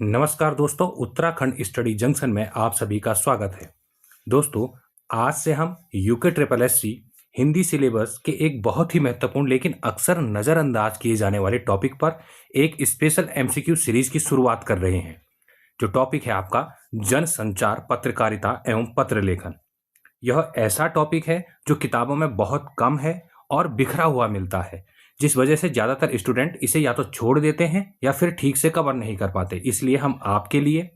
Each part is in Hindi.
नमस्कार दोस्तों, उत्तराखंड स्टडी जंक्शन में आप सभी का स्वागत है। दोस्तों, आज से हम UK triple S C Hindi syllabus के एक बहुत ही महत्वपूर्ण लेकिन अक्सर नज़रअंदाज किए जाने वाले टॉपिक पर एक स्पेशल एमसीक्यू सीरीज की शुरुआत कर रहे हैं। जो टॉपिक है आपका जनसंचार, पत्रकारिता एवं पत्र लेखन। यह ऐसा टॉपिक है जो किताबों में बहुत कम है और बिखरा हुआ मिलता है, जिस वजह से ज़्यादातर स्टूडेंट इसे या तो छोड़ देते हैं या फिर ठीक से कवर नहीं कर पाते। इसलिए हम आपके लिए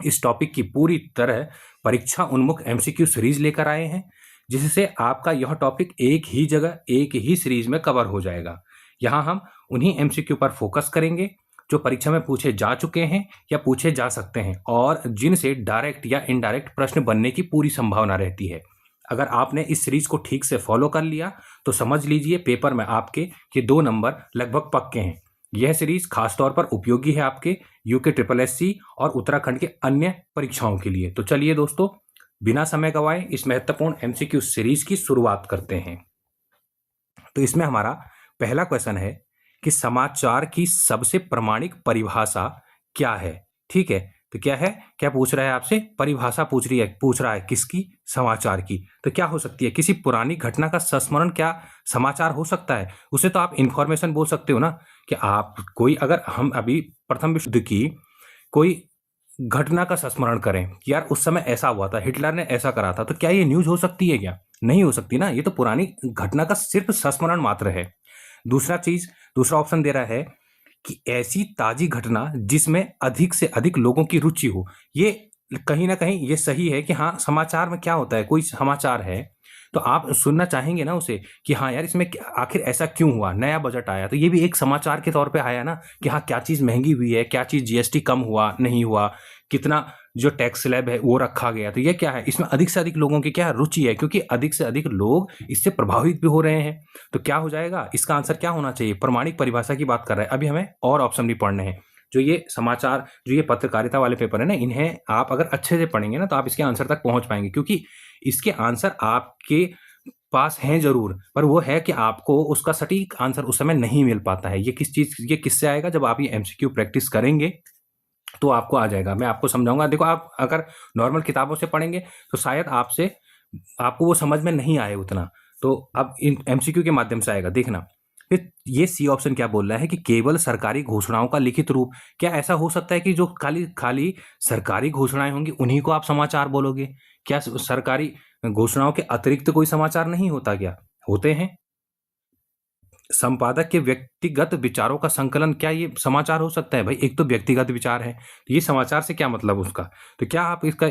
इस टॉपिक की पूरी तरह परीक्षा उन्मुख एमसीक्यू सीरीज लेकर आए हैं, जिससे आपका यह टॉपिक एक ही जगह एक ही सीरीज में कवर हो जाएगा। यहाँ हम उन्हीं एमसीक्यू पर फोकस करेंगे जो परीक्षा में पूछे जा चुके हैं या पूछे जा सकते हैं और जिनसे डायरेक्ट या इनडायरेक्ट प्रश्न बनने की पूरी संभावना रहती है। अगर आपने इस सीरीज को ठीक से फॉलो कर लिया तो समझ लीजिए पेपर में आपके ये 2 नंबर लगभग पक्के हैं। यह सीरीज खासतौर पर उपयोगी है आपके यूके ट्रिपल एस सी और उत्तराखंड के अन्य परीक्षाओं के लिए। तो चलिए दोस्तों, बिना समय गवाए इस महत्वपूर्ण एमसीक्यू सीरीज की शुरुआत करते हैं। तो इसमें हमारा पहला क्वेश्चन है कि समाचार की सबसे प्रामाणिक परिभाषा क्या है। ठीक है, तो क्या है, क्या पूछ रहा है आपसे, परिभाषा पूछ रहा है किसकी, समाचार की। तो क्या हो सकती है, किसी पुरानी घटना का संस्मरण क्या समाचार हो सकता है। उसे तो आप इंफॉर्मेशन बोल सकते हो ना, कि आप कोई, अगर हम अभी प्रथम विश्व युद्ध की कोई घटना का संस्मरण करें कि यार उस समय ऐसा हुआ था, हिटलर ने ऐसा करा था, तो क्या ये न्यूज हो सकती है? क्या नहीं हो सकती ना, ये तो पुरानी घटना का सिर्फ संस्मरण मात्र है। दूसरा ऑप्शन दे रहा है कि ऐसी ताजी घटना जिसमें अधिक से अधिक लोगों की रुचि हो। ये कहीं ना कहीं ये सही है कि हाँ, समाचार में क्या होता है, कोई समाचार है तो आप सुनना चाहेंगे ना उसे, कि हाँ यार इसमें आखिर ऐसा क्यों हुआ, नया बजट आया तो ये भी एक समाचार के तौर पे आया ना, कि हाँ क्या चीज़ महंगी हुई है, क्या चीज़ जीएसटी कम हुआ नहीं हुआ, कितना जो टैक्स स्लैब है वो रखा गया। तो ये क्या है, इसमें अधिक से अधिक लोगों की क्या रुचि है, क्योंकि अधिक से अधिक लोग इससे प्रभावित भी हो रहे हैं। तो क्या हो जाएगा, इसका आंसर क्या होना चाहिए, प्रमाणिक परिभाषा की बात कर रहा है। अभी हमें और ऑप्शन भी पढ़ने हैं। जो ये समाचार, जो ये पत्रकारिता वाले पेपर है ना, इन्हें आप अगर अच्छे से पढ़ेंगे ना तो आप इसके आंसर तक पहुंच पाएंगे, क्योंकि इसके आंसर आपके पास हैं जरूर, पर वो है कि आपको उसका सटीक आंसर उस समय नहीं मिल पाता है। ये किससे आएगा, जब आप ये एमसीक्यू प्रैक्टिस करेंगे तो आपको आ जाएगा। मैं आपको समझाऊंगा। देखो, आप अगर नॉर्मल किताबों से पढ़ेंगे तो शायद आपको वो समझ में नहीं आए उतना, तो अब इन एमसीक्यू के माध्यम से आएगा, देखना। फिर ये सी ऑप्शन क्या बोल रहा है कि केवल सरकारी घोषणाओं का लिखित रूप। क्या ऐसा हो सकता है कि जो खाली खाली सरकारी घोषणाएं होंगी उन्हीं को आप समाचार बोलोगे? क्या सरकारी घोषणाओं के अतिरिक्त कोई समाचार नहीं होता? क्या होते हैं? संपादक के व्यक्तिगत विचारों का संकलन, क्या ये समाचार हो सकता है? भाई एक तो व्यक्तिगत विचार है, तो ये समाचार से क्या मतलब उसका? तो क्या आप इसका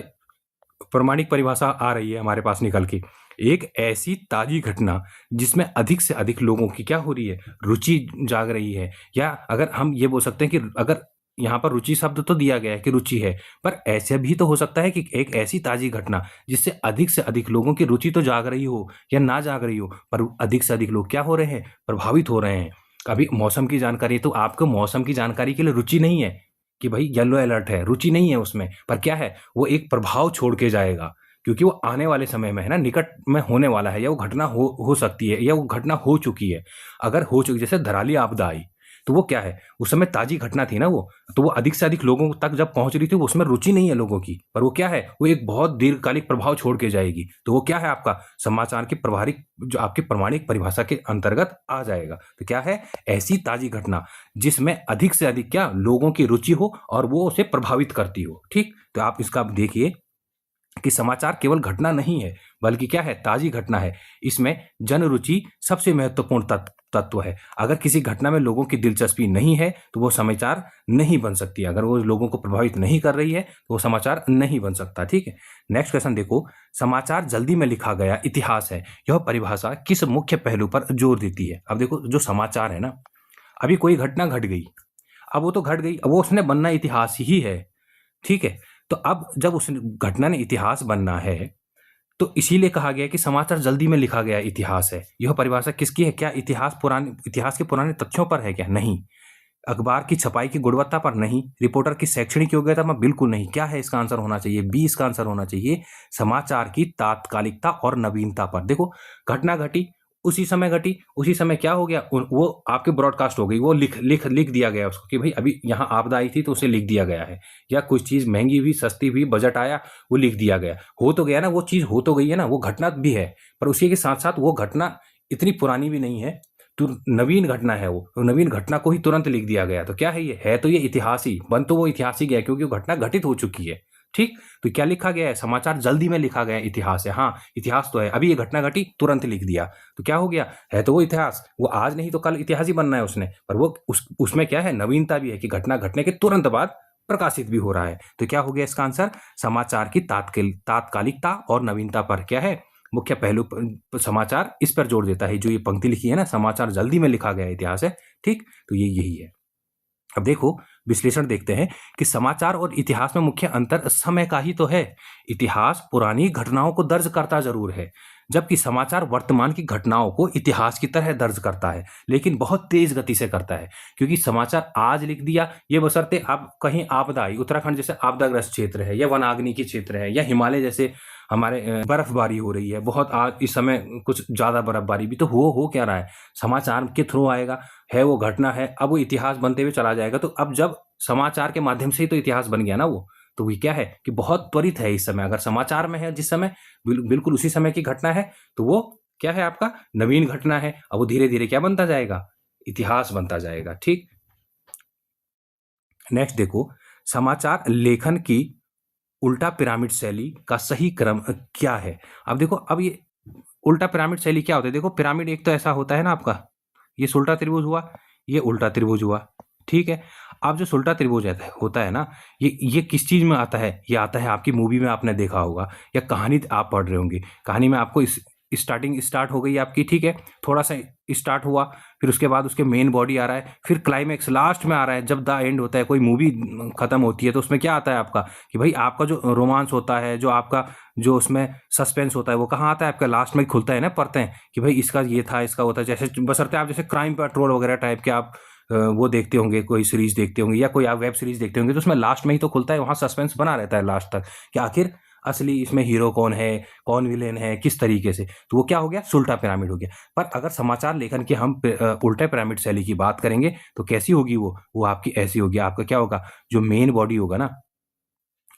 प्रमाणिक परिभाषा आ रही है हमारे पास निकल के, एक ऐसी ताजी घटना जिसमें अधिक से अधिक लोगों की क्या हो रही है, रुचि जाग रही है। या अगर हम ये बोल सकते हैं कि अगर यहाँ पर रुचि शब्द तो दिया गया है कि रुचि है, पर ऐसे भी तो हो सकता है कि एक ऐसी ताजी घटना जिससे अधिक से अधिक लोगों की रुचि तो जाग रही हो या ना जाग रही हो, पर अधिक से अधिक लोग क्या हो रहे हैं, प्रभावित हो रहे हैं। अभी मौसम की जानकारी, तो आपको मौसम की जानकारी के लिए रुचि नहीं है कि भाई येलो अलर्ट है, रुचि नहीं है उसमें, पर क्या है, वो एक प्रभाव छोड़ के जाएगा, क्योंकि वो आने वाले समय में है ना, निकट में होने वाला है, या वो घटना हो सकती है, या वो घटना हो चुकी है। अगर हो चुकी, जैसे धराली आपदा आई, तो वो क्या है, उस समय ताजी घटना थी ना वो, तो वो अधिक से अधिक लोगों तक जब पहुंच रही थी, उसमें रुचि नहीं है लोगों की, पर वो क्या है, वो एक बहुत दीर्घकालिक प्रभाव छोड़ के जाएगी। तो वो क्या है, आपका समाचार की प्रभाविक, जो आपकी प्रमाणिक परिभाषा के अंतर्गत आ जाएगा। तो क्या है, ऐसी ताजी घटना जिसमें अधिक से अधिक क्या लोगों की रुचि हो और वो उसे प्रभावित करती हो। ठीक, तो आप इसका देखिए कि समाचार केवल घटना नहीं है, बल्कि क्या है, ताजी घटना है। इसमें जन रुचि सबसे महत्वपूर्ण तत्व है। अगर किसी घटना में लोगों की दिलचस्पी नहीं है तो वो समाचार नहीं बन सकती। अगर वो लोगों को प्रभावित नहीं कर रही है तो वो समाचार नहीं बन सकता। ठीक है, नेक्स्ट क्वेश्चन देखो, समाचार जल्दी में लिखा गया इतिहास है, यह परिभाषा किस मुख्य पहलू पर जोर देती है? अब देखो, जो समाचार है ना, अभी कोई घटना घट गई, अब वो तो घट गई, अब वो उसने बनना इतिहास ही है। ठीक है, तो अब जब उस घटना ने इतिहास बनना है तो इसीलिए कहा गया कि समाचार जल्दी में लिखा गया इतिहास है। यह परिभाषा किसकी है? क्या इतिहास के पुराने तथ्यों पर है? क्या नहीं। अखबार की छपाई की गुणवत्ता पर नहीं। रिपोर्टर की शैक्षणिक योग्यता में बिल्कुल नहीं। क्या है इसका आंसर होना चाहिए? बी इसका आंसर होना चाहिए, समाचार की तात्कालिकता और नवीनता पर। देखो, घटना घटी, उसी समय घटी, उसी समय क्या हो गया, वो आपके ब्रॉडकास्ट हो गई, वो लिख लिख लिख दिया गया उसको कि भाई अभी यहाँ आपदा आई थी तो उसे लिख दिया गया है, या कुछ चीज़ महंगी हुई, सस्ती हुई, बजट आया, वो लिख दिया गया, हो तो गया ना, वो चीज़ हो तो गई है ना, वो घटना भी है, पर उसी के साथ साथ वो घटना इतनी पुरानी भी नहीं है, तो नवीन घटना है, वो नवीन घटना को ही तुरंत लिख दिया गया। तो क्या है ये? है तो ये इतिहास ही, बन तो वो इतिहास ही गया क्योंकि वो घटना घटित हो चुकी है। ठीक, तो क्या लिखा गया है? समाचार जल्दी में लिखा गया इतिहास है। हाँ, इतिहास तो है, अभी ये घटना घटी, तुरंत लिख दिया, तो क्या हो गया? है तो वो इतिहास, वो आज नहीं तो कल इतिहास ही बनना है उसने, पर वो उसमें क्या है, नवीनता भी है कि घटना घटने के तुरंत बाद प्रकाशित भी हो रहा है। तो क्या हो गया इसका आंसर? समाचार की तात्कालिकता और नवीनता पर क्या है, मुख्य पहलू समाचार इस पर जोर देता है। जो ये पंक्ति लिखी है ना, समाचार जल्दी में लिखा गया इतिहास है। ठीक, तो ये यही है। अब देखो, विश्लेषण देखते हैं कि समाचार और इतिहास में मुख्य अंतर समय का ही तो है। इतिहास पुरानी घटनाओं को दर्ज करता जरूर है, जबकि समाचार वर्तमान की घटनाओं को इतिहास की तरह दर्ज करता है, लेकिन बहुत तेज गति से करता है। क्योंकि समाचार आज लिख दिया, ये बशर्ते आप कहीं आपदा आई, उत्तराखंड जैसे आपदाग्रस्त क्षेत्र है, या वनाग्नि की क्षेत्र है, या हिमालय जैसे हमारे बर्फबारी हो रही है बहुत, आज इस समय कुछ ज्यादा बर्फबारी भी, तो हो क्या रहा है, समाचार के थ्रू आएगा, है वो घटना है, अब वो इतिहास बनते हुए चला जाएगा। तो अब जब समाचार के माध्यम से ही तो इतिहास बन गया ना वो, तो वो क्या है कि बहुत त्वरित है इस समय। अगर समाचार में है जिस समय, बिल्कुल उसी समय की घटना है, तो वो क्या है, आपका नवीन घटना है। अब वो धीरे धीरे क्या बनता जाएगा, इतिहास बनता जाएगा। ठीक, नेक्स्ट देखो, समाचार लेखन की उल्टा पिरामिड शैली का सही क्रम क्या है। अब देखो, अब ये उल्टा पिरामिड शैली क्या होता है? देखो, पिरामिड एक तो ऐसा होता है ना आपका, ये सुल्टा त्रिभुज हुआ, ये उल्टा त्रिभुज हुआ। ठीक है, अब जो सुल्टा त्रिभुज होता है ना, ये किस चीज में आता है? ये आता है आपकी मूवी में, आपने देखा होगा, या कहानी आप पढ़ रहे होंगे, कहानी में आपको इस स्टार्ट हो गई आपकी। ठीक है, थोड़ा सा स्टार्ट हुआ, फिर उसके बाद उसके मेन बॉडी आ रहा है, फिर क्लाइमेक्स लास्ट में आ रहा है, जब द एंड होता है, कोई मूवी खत्म होती है, तो उसमें क्या आता है आपका कि भाई आपका जो रोमांस होता है, जो आपका जो उसमें सस्पेंस होता है, वो कहाँ आता है आपका? लास्ट में खुलता है ना, पढ़ते हैं कि भाई इसका ये था, इसका होता है। जैसे बशर्ते आप जैसे क्राइम पेट्रोल वगैरह टाइप के आप वो देखते होंगे, कोई सीरीज देखते होंगे, या कोई आप वेब सीरीज देखते होंगे, तो उसमें लास्ट में ही तो खुलता है, वहां सस्पेंस बना रहता है लास्ट तक कि आखिर असली इसमें हीरो कौन है, कौन विलेन है, किस तरीके से। तो वो क्या हो गया? उल्टा पिरामिड हो गया। पर अगर समाचार लेखन की हम उल्टा पिरामिड शैली की बात करेंगे तो कैसी होगी वो आपकी ऐसी होगी। आपका क्या होगा? जो मेन बॉडी होगा ना,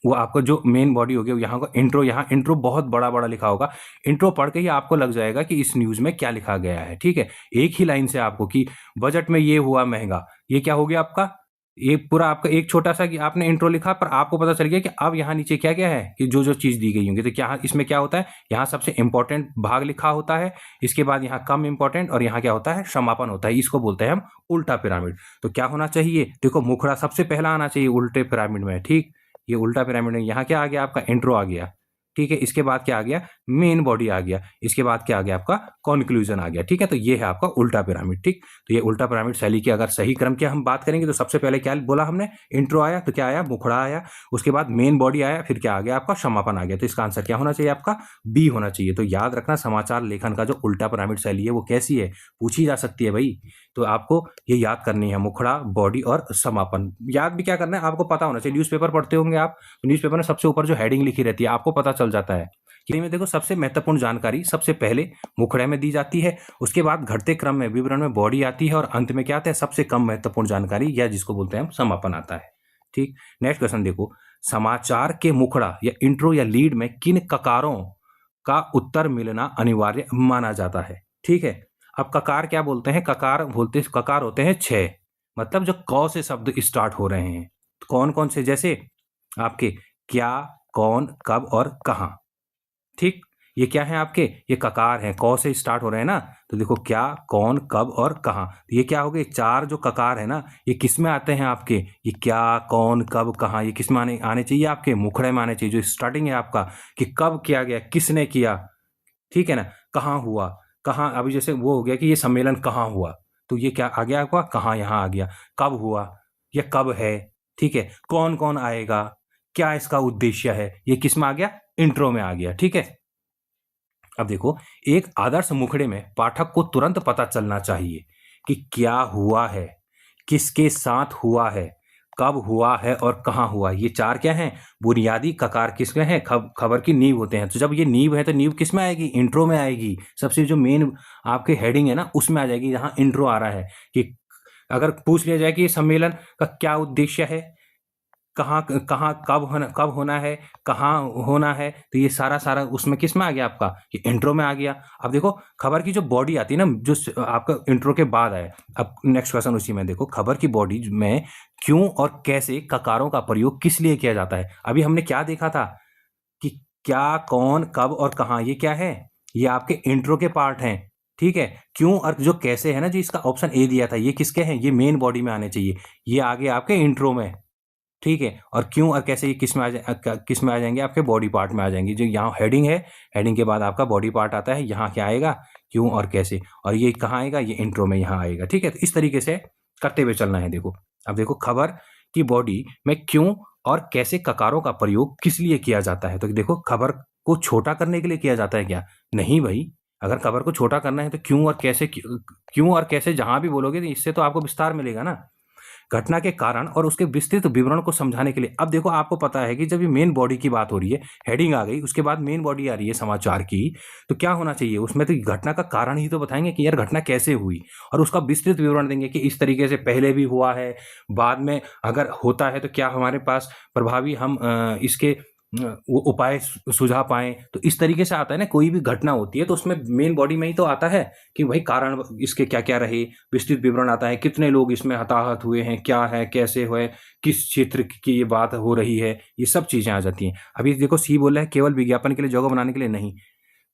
वो आपका जो मेन बॉडी होगी, यहाँ का इंट्रो, यहाँ इंट्रो बहुत बड़ा बड़ा लिखा होगा। इंट्रो पढ़ के ही आपको लग जाएगा कि इस न्यूज में क्या लिखा गया है। ठीक है, एक ही लाइन से आपको कि बजट में ये हुआ महंगा, ये क्या हो गया आपका? ये पूरा आपका एक छोटा सा कि आपने इंट्रो लिखा, पर आपको पता चल गया कि अब यहाँ नीचे क्या क्या है, कि जो जो चीज दी गई होंगी। तो क्या इसमें क्या होता है? यहाँ सबसे इंपॉर्टेंट भाग लिखा होता है, इसके बाद यहाँ कम इंपॉर्टेंट, और यहाँ क्या होता है? समापन होता है। इसको बोलते हैं हम उल्टा पिरामिड। तो क्या होना चाहिए? देखो, मुखड़ा सबसे पहला आना चाहिए उल्टे पिरामिड में। ठीक, ये उल्टा पिरामिड में यहाँ क्या आ गया? आपका इंट्रो आ गया। ठीक है, इसके बाद क्या आ गया? मेन बॉडी आ गया। इसके बाद क्या आ गया? आपका कंक्लूजन आ गया। ठीक है, तो ये है आपका उल्टा पिरामिड। ठीक, तो ये उल्टा पिरामिड शैली की अगर सही क्रम की हम बात करेंगे तो सबसे पहले क्या बोला हमने? इंट्रो आया, तो क्या आया? मुखड़ा आया, उसके बाद मेन बॉडी आया, फिर क्या आ गया? आपका समापन आ गया। तो इसका आंसर क्या होना चाहिए? आपका बी होना चाहिए। तो याद रखना, समाचार लेखन का जो उल्टा पिरामिड शैली है वो कैसी है, पूछी जा सकती है भाई। तो आपको ये याद करनी है, मुखड़ा, बॉडी और समापन। याद भी क्या करना है, आपको पता होना चाहिए। न्यूज़पेपर पढ़ते होंगे आप, तो न्यूज़पेपर में सबसे ऊपर जो हेडिंग लिखी रहती है, आपको पता चल जाता है कि में देखो सबसे महत्वपूर्ण जानकारी सबसे पहले मुखड़े में दी जाती है, उसके बाद घटते क्रम में विवरण में बॉडी आती है, और अंत में क्या आता है? सबसे कम महत्वपूर्ण जानकारी, या जिसको बोलते हैं हम समापन आता है। ठीक, नेक्स्ट क्वेश्चन देखो, समाचार के मुखड़ा या इंट्रो या लीड में किन ककारों का उत्तर मिलना अनिवार्य माना जाता है? ठीक है, अब ककार क्या बोलते हैं? ककार होते हैं 6, मतलब जो क से शब्द स्टार्ट हो रहे हैं। कौन कौन से? जैसे आपके क्या, कौन, कब और कहां। ठीक, ये क्या है आपके? ये ककार हैं, क से स्टार्ट हो रहे हैं ना। तो देखो, क्या, कौन, कब और कहां, तो ये क्या हो गए? 4 जो ककार है ना, ये किस में आते हैं आपके? ये क्या, कौन, कब, कहां, ये किस में आने चाहिए? आपके मुखड़े में आने चाहिए। जो स्टार्टिंग है आपका कि कब किया गया, किसने किया, ठीक है ना, कहाँ हुआ, कहाँ, अभी जैसे वो हो गया कि ये सम्मेलन कहाँ हुआ, तो ये क्या आ गया आपका? कहाँ यहाँ आ गया। कब हुआ, ये कब है। ठीक है, कौन कौन आएगा, क्या इसका उद्देश्य है, ये किस में आ गया? इंट्रो में आ गया। ठीक है, अब देखो, एक आदर्श मुखड़े में पाठक को तुरंत पता चलना चाहिए कि क्या हुआ है, किसके साथ हुआ है, कब हुआ है और कहाँ हुआ। ये चार क्या हैं, बुनियादी ककार किसमें हैं, खबर की नींव होते हैं। तो जब ये नींव है तो नींव किस में आएगी, इंट्रो में आएगी। सबसे जो मेन आपके हेडिंग है ना उसमें आ जाएगी, जहाँ इंट्रो आ रहा है कि अगर पूछ लिया जाए कि सम्मेलन का क्या उद्देश्य है, कहाँ कहाँ कब होना है, कहाँ होना है, तो ये सारा उसमें किस में आ गया आपका, ये इंट्रो में आ गया। अब देखो खबर की जो बॉडी आती है ना, जो आपका इंट्रो के बाद है। अब नेक्स्ट क्वेश्चन उसी में देखो, खबर की बॉडी में क्यों और कैसे ककारों का प्रयोग किस लिए किया जाता है। अभी हमने क्या देखा था कि क्या, कौन, कब और कहाँ, ये क्या है, ये आपके इंट्रो के पार्ट हैं। ठीक है, क्यों और जो कैसे है ना, जो इसका ऑप्शन ए दिया था, ये किसके हैं, ये मेन बॉडी में आने चाहिए, ये आगे आपके इंट्रो में। ठीक है, और क्यों और कैसे ये किस में आ जाएंगे, आपके बॉडी पार्ट में आ जाएंगे। जो यहाँ हेडिंग है, हेडिंग के बाद आपका बॉडी पार्ट आता है, यहाँ क्या आएगा, क्यों और कैसे, और ये कहाँ आएगा, ये इंट्रो में यहाँ आएगा। ठीक है, तो इस तरीके से करते हुए चलना है। देखो अब देखो, खबर की बॉडी में क्यों और कैसे ककारों का प्रयोग किस लिए किया जाता है। तो देखो, खबर को छोटा करने के लिए किया जाता है क्या, नहीं भाई। अगर खबर को छोटा करना है तो क्यों और कैसे जहां भी बोलोगे तो इससे तो आपको विस्तार मिलेगा ना, घटना के कारण और उसके विस्तृत विवरण को समझाने के लिए। अब देखो, आपको पता है कि जब ये मेन बॉडी की बात हो रही है, हेडिंग आ गई, उसके बाद मेन बॉडी आ रही है समाचार की, तो क्या होना चाहिए उसमें, तो घटना का कारण ही तो बताएंगे कि यार घटना कैसे हुई, और उसका विस्तृत विवरण देंगे कि इस तरीके से पहले भी हुआ है, बाद में अगर होता है तो क्या हमारे पास प्रभावी हम इसके वो उपाय सुझा पाएं। तो इस तरीके से आता है ना, कोई भी घटना होती है तो उसमें मेन बॉडी में ही तो आता है कि भाई कारण इसके क्या क्या रहे, विस्तृत विवरण आता है, कितने लोग इसमें हताहत हुए हैं, क्या है, कैसे हुए, किस क्षेत्र की ये बात हो रही है, ये सब चीजें आ जाती हैं। अभी देखो, सी बोल रहा है केवल विज्ञापन के लिए, जगह बनाने के लिए नहीं,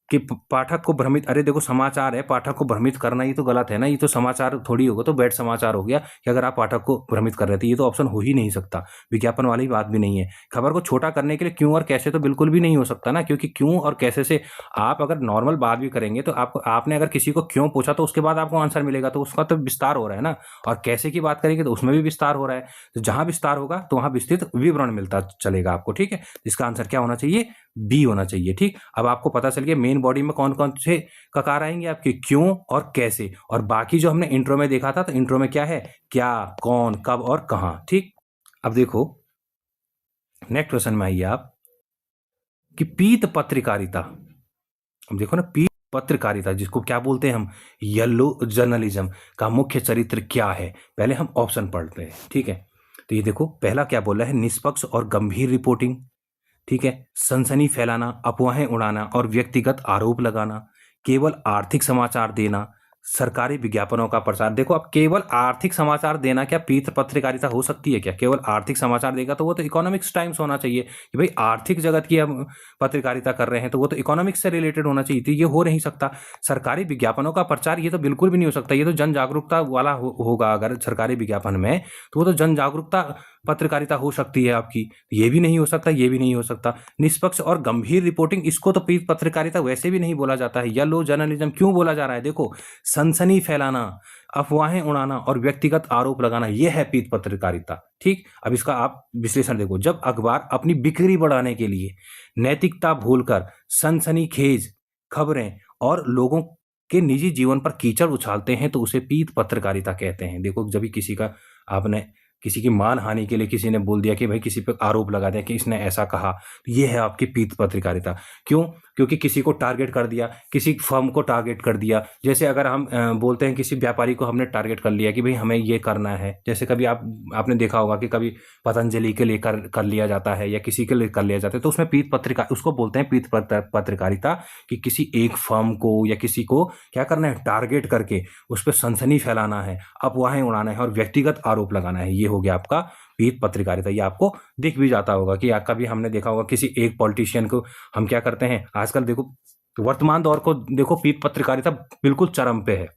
कि पाठक को भ्रमित, अरे देखो समाचार है, पाठक को भ्रमित करना ही तो गलत है ना, ये तो समाचार थोड़ी होगा, तो बैड समाचार हो गया कि अगर आप पाठक को भ्रमित कर रहे थे, ये तो ऑप्शन हो ही नहीं सकता, विज्ञापन वाली बात भी नहीं है। खबर को छोटा करने के लिए क्यों और कैसे तो बिल्कुल भी नहीं हो सकता ना, क्योंकि क्यों और कैसे से आप अगर नॉर्मल बात भी करेंगे तो आपने अगर किसी को क्यों पूछा तो उसके बाद आपको आंसर मिलेगा, तो उसका तो विस्तार हो रहा है ना, और कैसे की बात करेंगे तो उसमें भी विस्तार हो रहा है। तो जहां विस्तार होगा तो वहां विस्तृत विवरण मिलता चलेगा आपको। ठीक है, इसका आंसर क्या होना चाहिए, बी होना चाहिए। ठीक, अब आपको पता चल गया मेन बॉडी में कौन कौन से ककार आएंगे आपके, क्यों और कैसे, और बाकी जो हमने इंट्रो में देखा था, तो इंट्रो में क्या है, क्या, कौन, कब और कहां। ठीक, अब देखो नेक्स्ट क्वेश्चन में आइए आप कि पीत पत्रकारिता। अब देखो ना, पीत पत्रकारिता जिसको क्या बोलते हैं हम, येलो जर्नलिज्म का मुख्य चरित्र क्या है। पहले हम ऑप्शन पढ़ते हैं। ठीक है, तो ये देखो पहला क्या बोल रहा है, निष्पक्ष और गंभीर रिपोर्टिंग। ठीक है, सनसनी फैलाना, अफवाहें उड़ाना और व्यक्तिगत आरोप लगाना, केवल आर्थिक समाचार देना, सरकारी विज्ञापनों का प्रचार। देखो, अब केवल आर्थिक समाचार देना क्या पीत पत्रकारिता हो सकती है क्या, केवल आर्थिक समाचार देगा तो वो तो इकोनॉमिक्स टाइम्स होना चाहिए कि भाई आर्थिक जगत की हम पत्रकारिता कर रहे हैं, तो वो तो इकोनॉमिक्स से रिलेटेड होना चाहिए, तो ये हो नहीं सकता। सरकारी विज्ञापनों का प्रचार, ये तो बिल्कुल भी नहीं हो सकता, ये तो जन जागरूकता वाला होगा। अगर सरकारी विज्ञापन में, तो वो तो जन जागरूकता पत्रकारिता हो सकती है आपकी, ये भी नहीं हो सकता, ये भी नहीं हो सकता। निष्पक्ष और गंभीर रिपोर्टिंग, इसको तो पीत पत्रकारिता वैसे भी नहीं बोला जाता है। येलो जर्नलिज्म क्यों बोला जा रहा है, देखो सनसनी फैलाना, अफवाहें उड़ाना और व्यक्तिगत आरोप लगाना, यह है पीत पत्रकारिता। ठीक, अब इसका आप विश्लेषण देखो, जब अखबार अपनी बिक्री बढ़ाने के लिए नैतिकता भूलकर सनसनीखेज खबरें और लोगों के निजी जीवन पर कीचड़ उछालते हैं तो उसे पीत पत्रकारिता कहते हैं। देखो, जब भी किसी का आपने किसी की मान हानि के लिए किसी ने बोल दिया कि भाई किसी पे आरोप लगा दिया कि इसने ऐसा कहा, तो ये है आपकी पीत पत्रकारिता। क्यों, क्योंकि किसी को टारगेट कर दिया, किसी फर्म को टारगेट कर दिया। जैसे अगर हम बोलते हैं किसी व्यापारी को हमने टारगेट कर लिया कि भाई हमें ये करना है, जैसे कभी आपने देखा होगा कि कभी पतंजलि के लिए कर लिया जाता है या किसी के लिए कर लिया जाता है, तो उसमें पीत पत्रिका, उसको बोलते हैं पीत पत्रकारिता, कि किसी एक फर्म को या किसी को क्या करना है, टारगेट करके उस पर सनसनी फैलाना है, अफवाहें उड़ाना है और व्यक्तिगत आरोप लगाना है। ये हो गया आपका पीत पत्रकारिता। ये आपको दिख भी जाता होगा कि कभी हमने देखा होगा किसी एक पॉलिटिशियन को हम क्या करते हैं, आजकल देखो वर्तमान दौर को देखो, पीत पत्रकारिता बिल्कुल चरम पे है।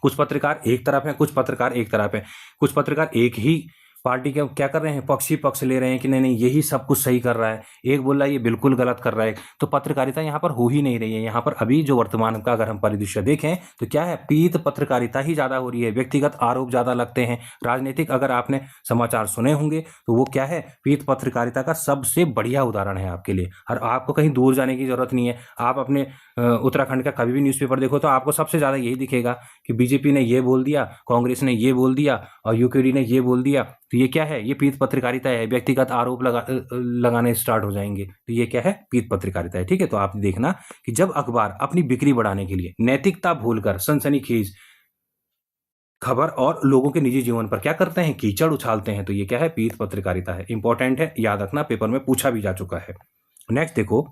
कुछ पत्रकार एक तरफ है, कुछ पत्रकार एक तरफ है, कुछ पत्रकार एक ही पार्टी के क्या कर रहे हैं, पक्ष ले रहे हैं कि नहीं यही सब कुछ सही कर रहा है, एक बोल रहा है ये बिल्कुल गलत कर रहा है। तो पत्रकारिता यहाँ पर हो ही नहीं रही है। यहाँ पर अभी जो वर्तमान का अगर हम परिदृश्य देखें तो क्या है, पीत पत्रकारिता ही ज्यादा हो रही है, व्यक्तिगत आरोप ज्यादा लगते हैं। राजनीतिक अगर आपने समाचार सुने होंगे तो वो क्या है, पीत पत्रकारिता का सबसे बढ़िया उदाहरण है आपके लिए। और आपको कहीं दूर जाने की जरूरत नहीं है, आप अपने उत्तराखंड का कभी भी न्यूज़पेपर देखो तो आपको सबसे ज्यादा यही दिखेगा कि बीजेपी ने ये बोल दिया, कांग्रेस ने ये बोल दिया और यूकेडी ने ये बोल दिया, तो ये क्या है? ये पीत पत्रकारिता है। व्यक्तिगत आरोप लगाने स्टार्ट हो जाएंगे, तो ये क्या है? पीत पत्रकारिता है। ठीक है, तो आप देखना कि जब अखबार अपनी बिक्री बढ़ाने के लिए नैतिकता भूलकर सनसनीखेज खबर और लोगों के निजी जीवन पर क्या करते हैं? कीचड़ उछालते हैं, तो ये क्या है? पीत पत्रकारिता है। इंपॉर्टेंट है, याद रखना, पेपर में पूछा भी जा चुका है। नेक्स्ट देखो,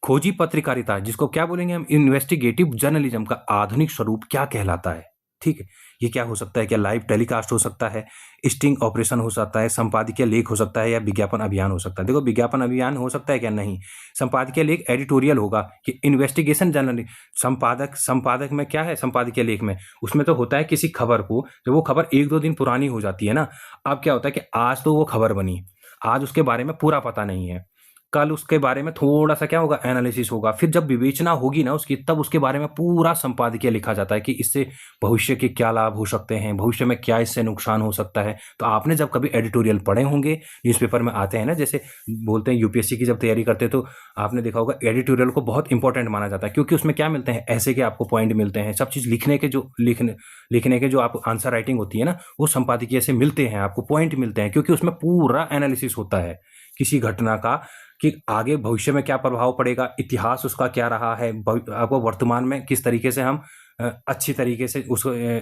खोजी पत्रकारिता, जिसको क्या बोलेंगे हम? इन्वेस्टिगेटिव जर्नलिज्म का आधुनिक स्वरूप क्या कहलाता है? ठीक है, ये क्या हो सकता है? क्या लाइव टेलीकास्ट हो सकता है, स्टिंग ऑपरेशन हो सकता है, संपादकीय लेख हो सकता है, या विज्ञापन अभियान हो सकता है? देखो, विज्ञापन अभियान हो सकता है क्या? नहीं। संपादकीय लेख एडिटोरियल होगा कि इन्वेस्टिगेशन जर्नल। संपादक में क्या है? संपादकीय लेख में उसमें तो होता है किसी खबर को, जब वो खबर 1-2 दिन पुरानी हो जाती है ना, अब क्या होता है कि आज तो वो खबर बनी, आज उसके बारे में पूरा पता नहीं है, कल उसके बारे में थोड़ा-सा क्या होगा? एनालिसिस होगा। फिर जब विवेचना होगी ना उसकी, तब उसके बारे में पूरा संपादकीय लिखा जाता है कि इससे भविष्य के क्या लाभ हो सकते हैं, भविष्य में क्या इससे नुकसान हो सकता है। तो आपने जब कभी एडिटोरियल पढ़े होंगे, न्यूज़पेपर में आते हैं ना, जैसे बोलते हैं यूपीएससी की जब तैयारी करते हैं, तो आपने देखा होगा एडिटोरियल को बहुत इंपॉर्टेंट माना जाता है, क्योंकि उसमें क्या मिलते हैं? ऐसे के आपको पॉइंट मिलते हैं, सब चीज़ लिखने के जो आप आंसर राइटिंग होती है ना, वो संपादकीय से मिलते हैं, आपको पॉइंट मिलते हैं, क्योंकि उसमें पूरा एनालिसिस होता है किसी घटना का, कि आगे भविष्य में क्या प्रभाव पड़ेगा, इतिहास उसका क्या रहा है, आपको वर्तमान में किस तरीके से हम अच्छी तरीके से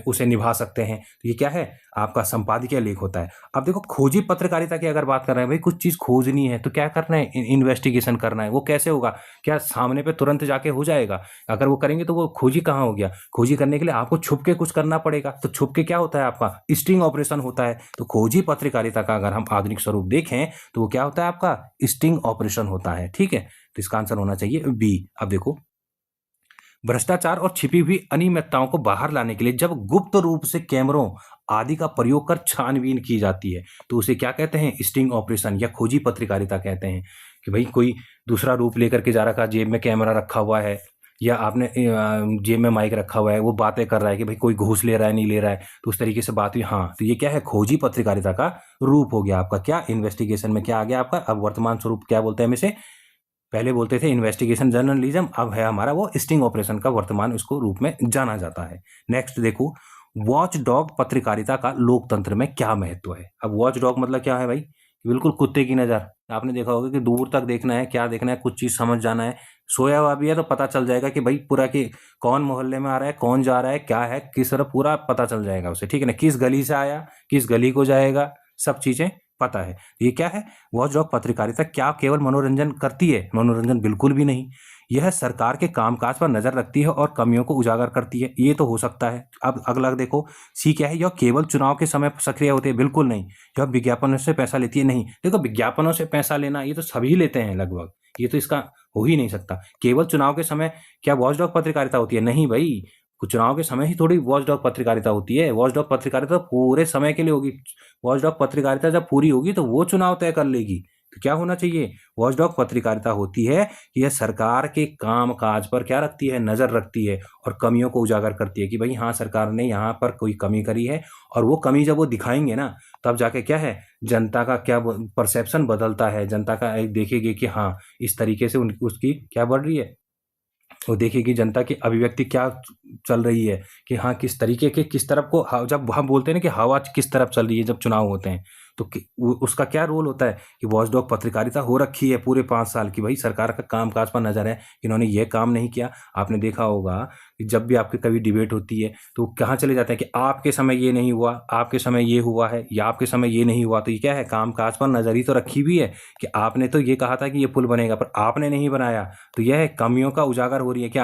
उसे निभा सकते हैं। तो ये क्या है? आपका संपादकीय लेख होता है। अब देखो, खोजी पत्रकारिता की अगर बात कर रहे हैं, भाई कुछ चीज़ खोजनी है तो क्या करना है? इन्वेस्टिगेशन करना है। वो कैसे होगा? क्या सामने पे तुरंत जाके हो जाएगा? अगर वो करेंगे तो वो खोजी कहाँ हो गया? खोजी करने के लिए आपको छुप के कुछ करना पड़ेगा। तो छुप के क्या होता है? आपका स्टिंग ऑपरेशन होता है। तो खोजी पत्रकारिता का अगर हम आधुनिक स्वरूप देखें तो वो क्या होता है? आपका स्टिंग ऑपरेशन होता है। ठीक है, तो इसका आंसर होना चाहिए बी। अब देखो, भ्रष्टाचार और छिपी हुई अनियमितताओं को बाहर लाने के लिए जब गुप्त रूप से कैमरों आदि का प्रयोग कर छानबीन की जाती है, तो उसे क्या कहते हैं? स्टिंग ऑपरेशन या खोजी पत्रकारिता कहते हैं। कि भाई कोई दूसरा रूप लेकर के जा रखा है, जेब में कैमरा रखा हुआ है, या आपने जेब में माइक रखा हुआ है, वो बातें कर रहा है कि भाई कोई घूस ले रहा है, नहीं ले रहा है, तो उस तरीके से बात हुई। हाँ, तो ये क्या है? खोजी पत्रकारिता का रूप हो गया आपका। क्या? इन्वेस्टिगेशन में क्या आ गया आपका? अब वर्तमान स्वरूप क्या बोलते हैं हम इसे? पहले बोलते थे इन्वेस्टिगेशन जर्नलिज्म, अब है हमारा वो स्टिंग ऑपरेशन का वर्तमान इसको रूप में जाना जाता है। नेक्स्ट देखो, वॉच डॉग पत्रकारिता का लोकतंत्र में क्या महत्व है? अब वॉच डॉग मतलब क्या है भाई? बिल्कुल कुत्ते की नज़र। आपने देखा होगा कि दूर तक देखना है, क्या देखना है, कुछ चीज़ समझ जाना है, सोया हुआ भी है तो पता चल जाएगा कि भाई पूरा कि कौन मोहल्ले में आ रहा है, कौन जा रहा है, क्या है, किस तरह, पूरा पता चल जाएगा उसे। ठीक है ना? किस गली से आया, किस गली को जाएगा, सब चीज़ें पता है। ये क्या है? वॉचडॉग पत्रकारिता क्या केवल मनोरंजन करती है? मनोरंजन बिल्कुल भी नहीं। यह सरकार के कामकाज पर नजर रखती है और कमियों को उजागर करती है। ये तो हो सकता है। अब अगला देखो, सी क्या है? यह केवल चुनाव के समय सक्रिय होती है? बिल्कुल नहीं। यह विज्ञापनों से पैसा लेती है? नहीं। देखो, विज्ञापनों से पैसा लेना ये तो सभी लेते हैं लगभग, ये तो इसका हो ही नहीं सकता। केवल चुनाव के समय क्या वॉचडॉग पत्रकारिता होती है? नहीं भाई, चुनाव के समय ही थोड़ी वॉचडॉग पत्रकारिता होती है। वॉचडॉग पत्रकारिता पूरे समय के लिए होगी। वॉचडॉग पत्रकारिता जब पूरी होगी तो वो चुनाव तय कर लेगी। तो क्या होना चाहिए? वॉचडॉग पत्रकारिता होती है कि यह सरकार के काम काज पर क्या रखती है? नजर रखती है और कमियों को उजागर करती है कि भाई हाँ, सरकार ने यहाँ पर कोई कमी करी है, और वो कमी जब वो दिखाएंगे ना, तब जाके क्या है, जनता का क्या परसेप्शन बदलता है, जनता का देखेगी कि हाँ, इस तरीके से उसकी क्या बढ़ रही है, वो देखेगी जनता की अभिव्यक्ति क्या चल रही है, कि हाँ किस तरीके के, किस तरफ को जब हम बोलते हैं ना कि हवा किस तरफ चल रही है जब चुनाव होते हैं, तो उसका क्या रोल होता है कि वॉचडॉग पत्रकारिता हो रखी है पूरे 5 साल की। भाई सरकार का कामकाज पर नजर है, इन्होंने ये काम नहीं किया। आपने देखा होगा कि जब भी आपकी कभी डिबेट होती है तो कहाँ चले जाते हैं कि आपके समय ये नहीं हुआ, आपके समय ये हुआ है, या आपके समय ये नहीं हुआ। तो ये क्या है? कामकाज पर नजर ही तो रखी हुई है कि आपने तो ये कहा था कि ये पुल बनेगा, पर आपने नहीं बनाया। तो यह है, कमियों का उजागर हो रही है कि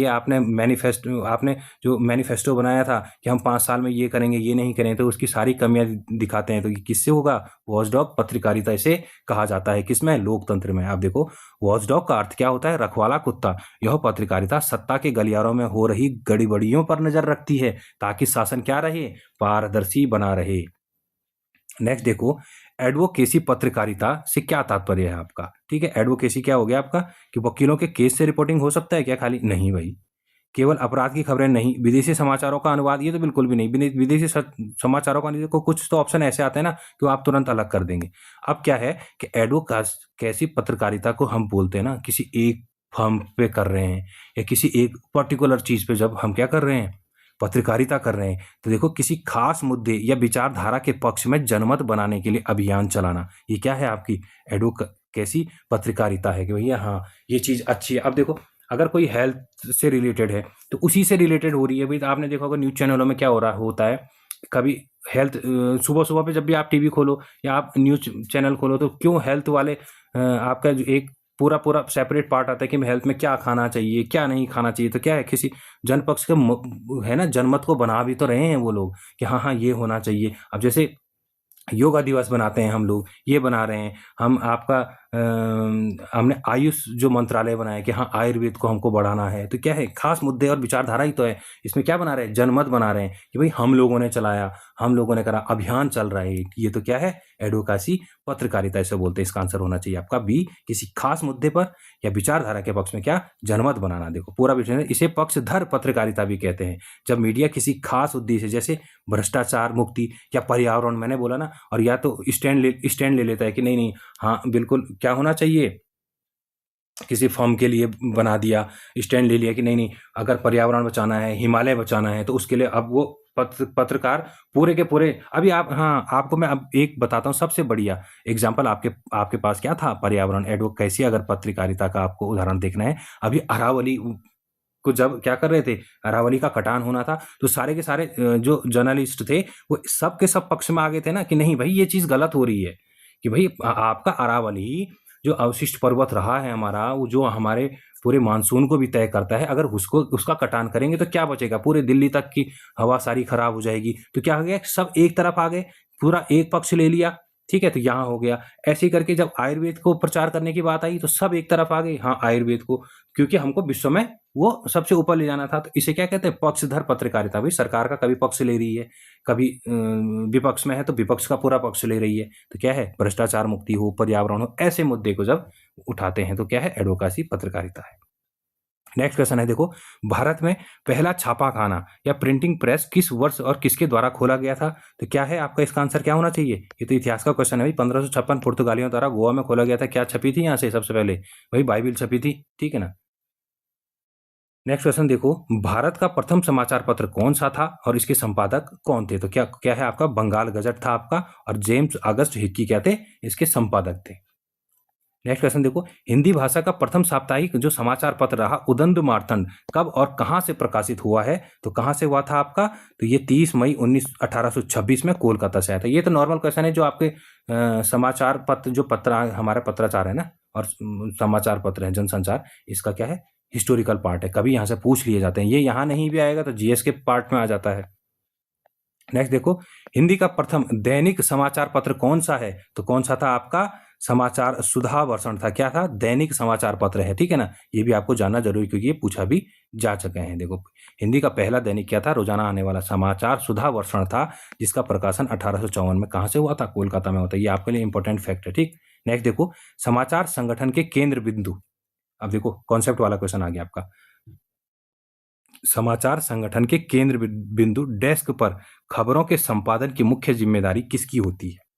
आपने मैनिफेस्टो, आपने जो मैनिफेस्टो बनाया था कि हम 5 साल में ये करेंगे, ये नहीं करें, तो उसकी सारी कमियां दिखाते हैं। तो ये किससे होगा? वॉचडॉग पत्रकारिता इसे कहा जाता है। किसमें? लोकतंत्र में। आप देखो, वॉचडॉग का अर्थ क्या होता है? रखवाला कुत्ता। यह पत्रकारिता सत्ता के गलियारों में हो रही गड़बड़ियों पर नजर रखती है ताकि शासन क्या रहे? पारदर्शी बना रहे। नेक्स्ट देखो, एडवोकेसी पत्रकारिता से क्या तात्पर्य है आपका? ठीक है, एडवोकेसी क्या हो गया आपका कि वकीलों के केस से रिपोर्टिंग हो सकता है क्या खाली? नहीं भाई। केवल अपराध की खबरें नहीं, विदेशी समाचारों का अनुवाद, ये तो बिल्कुल भी नहीं। विदेशी समाचारों का को कुछ तो ऑप्शन ऐसे आते हैं ना कि वो आप तुरंत अलग कर देंगे। अब क्या है कि एडवोकेसी पत्रकारिता को हम बोलते हैं ना, किसी एक फर्म पे कर रहे हैं या किसी एक पर्टिकुलर चीज पे जब हम क्या कर रहे हैं, पत्रकारिता कर रहे हैं। तो देखो, किसी खास मुद्दे या विचारधारा के पक्ष में जनमत बनाने के लिए अभियान चलाना, ये क्या है? आपकी एडवोकेसी पत्रकारिता है कि भैया हाँ, ये चीज़ अच्छी है। अब देखो, अगर कोई हेल्थ से रिलेटेड है तो उसी से रिलेटेड हो रही है भाई। तो आपने देखा होगा न्यूज़ चैनलों में क्या होता है, कभी हेल्थ, सुबह सुबह पे जब भी आप टीवी खोलो या आप न्यूज़ चैनल खोलो तो क्यों हेल्थ वाले आपका जो एक पूरा सेपरेट पार्ट आता है कि हेल्थ में क्या खाना चाहिए, क्या नहीं खाना चाहिए। तो क्या है, किसी जनपक्ष के है ना, जनमत को बना भी तो रहे हैं वो लोग कि हाँ हाँ ये होना चाहिए। अब जैसे योगा दिवस बनाते हैं हम लोग, ये बना रहे हैं हम आपका हमने आयुष जो मंत्रालय बनाया कि हाँ आयुर्वेद को हमको बढ़ाना है। तो क्या है, खास मुद्दे और विचारधारा ही तो है। इसमें क्या बना रहे हैं, जनमत बना रहे हैं कि भाई हम लोगों ने चलाया, हम लोगों ने करा, अभियान चल रहा है। ये तो क्या है, एडवोकेसी पत्रकारिता इसे बोलते हैं। इसका आंसर होना चाहिए आपका बी, किसी खास मुद्दे पर या विचारधारा के पक्ष में क्या, जनमत बनाना। देखो पूरा विषय, इसे पक्षधर पत्रकारिता भी कहते हैं। जब मीडिया किसी खास उद्देश्य जैसे भ्रष्टाचार मुक्ति या पर्यावरण, मैंने बोला ना, और या तो स्टैंड ले लेता है कि नहीं हाँ बिल्कुल क्या होना चाहिए, किसी फॉर्म के लिए बना दिया, स्टैंड ले लिया कि नहीं अगर पर्यावरण बचाना है, हिमालय बचाना है, तो उसके लिए अब वो पत्रकार पूरे के पूरे। अभी आप, हाँ आपको मैं अब एक बताता हूँ सबसे बढ़िया एग्जाम्पल। आपके पास क्या था, पर्यावरण एडवोकेसी अगर पत्रकारिता का आपको उदाहरण देखना है। अभी अरावली को जब क्या कर रहे थे, अरावली का कटान होना था, तो सारे के सारे जो जर्नलिस्ट थे वो सब के सब पक्ष में आ गए थे ना कि नहीं भाई ये चीज़ गलत हो रही है, कि भाई आपका अरावली जो अवशिष्ट पर्वत रहा है हमारा, वो जो हमारे पूरे मानसून को भी तय करता है, अगर उसका कटान करेंगे तो क्या बचेगा, पूरे दिल्ली तक की हवा सारी खराब हो जाएगी। तो क्या हो गया, सब एक तरफ आ गए, पूरा एक पक्ष ले लिया, ठीक है। तो यहाँ हो गया ऐसे ही करके। जब आयुर्वेद को प्रचार करने की बात आई तो सब एक तरफ आ गए, हाँ आयुर्वेद को, क्योंकि हमको विश्व में वो सबसे ऊपर ले जाना था। तो इसे क्या कहते हैं, पक्षधर पत्रकारिता। भाई सरकार का कभी पक्ष ले रही है, कभी विपक्ष में है तो विपक्ष का पूरा पक्ष ले रही है। तो क्या है, भ्रष्टाचार मुक्ति हो, पर्यावरण हो, ऐसे मुद्दे को जब उठाते हैं तो क्या है, एडवोकेसी पत्रकारिता है। नेक्स्ट क्वेश्चन है, देखो भारत में पहला छापाखाना या प्रिंटिंग प्रेस किस वर्ष और किसके द्वारा खोला गया था? तो क्या है आपका इसका आंसर क्या होना चाहिए? ये तो इतिहास का क्वेश्चन है भाई। 1556 पुर्तगालियों द्वारा गोवा में खोला गया था। क्या छपी थी यहाँ से सबसे पहले? भाई बाइबिल छपी थी, ठीक है ना। नेक्स्ट क्वेश्चन देखो, भारत का प्रथम समाचार पत्र कौन सा था और इसके संपादक कौन थे? तो क्या है आपका, बंगाल गजट था आपका, और जेम्स अगस्त हिक्की क्या थे, इसके संपादक थे। नेक्स्ट क्वेश्चन देखो, हिंदी भाषा का प्रथम साप्ताहिक जो समाचार पत्र रहा उदंत मार्तंड कब और कहां से प्रकाशित हुआ है? तो कहां से हुआ था आपका? तो ये 30 मई 1826 में कोलकाता से आया था। ये तो नॉर्मल क्वेश्चन है जो आपके समाचार पत्र, जो हमारे पत्राचार है ना और समाचार पत्र है जनसंचार, इसका क्या है, हिस्टोरिकल पार्ट है। कभी यहाँ से पूछ लिए जाते हैं, ये यहाँ नहीं भी आएगा तो जीएस के पार्ट में आ जाता है। नेक्स्ट देखो, हिंदी का प्रथम दैनिक समाचार पत्र कौन सा है? तो कौन सा था आपका, समाचार सुधा वर्षण था। क्या था, दैनिक समाचार पत्र है, ठीक है ना। ये भी आपको जानना जरूरी क्योंकि ये पूछा भी जा चुके हैं। देखो हिंदी का पहला दैनिक क्या था, रोजाना आने वाला समाचार सुधा वर्षण था, जिसका प्रकाशन 1854 में कहां से हुआ था, कोलकाता में होता है। ये आपके लिए इंपॉर्टेंट फैक्ट है, ठीक। नेक्स्ट देखो, समाचार संगठन के केंद्र बिंदु। अब देखो कॉन्सेप्ट वाला क्वेश्चन आ गया आपका, समाचार संगठन के केंद्र बिंदु डेस्क पर खबरों के संपादन की मुख्य जिम्मेदारी किसकी होती है?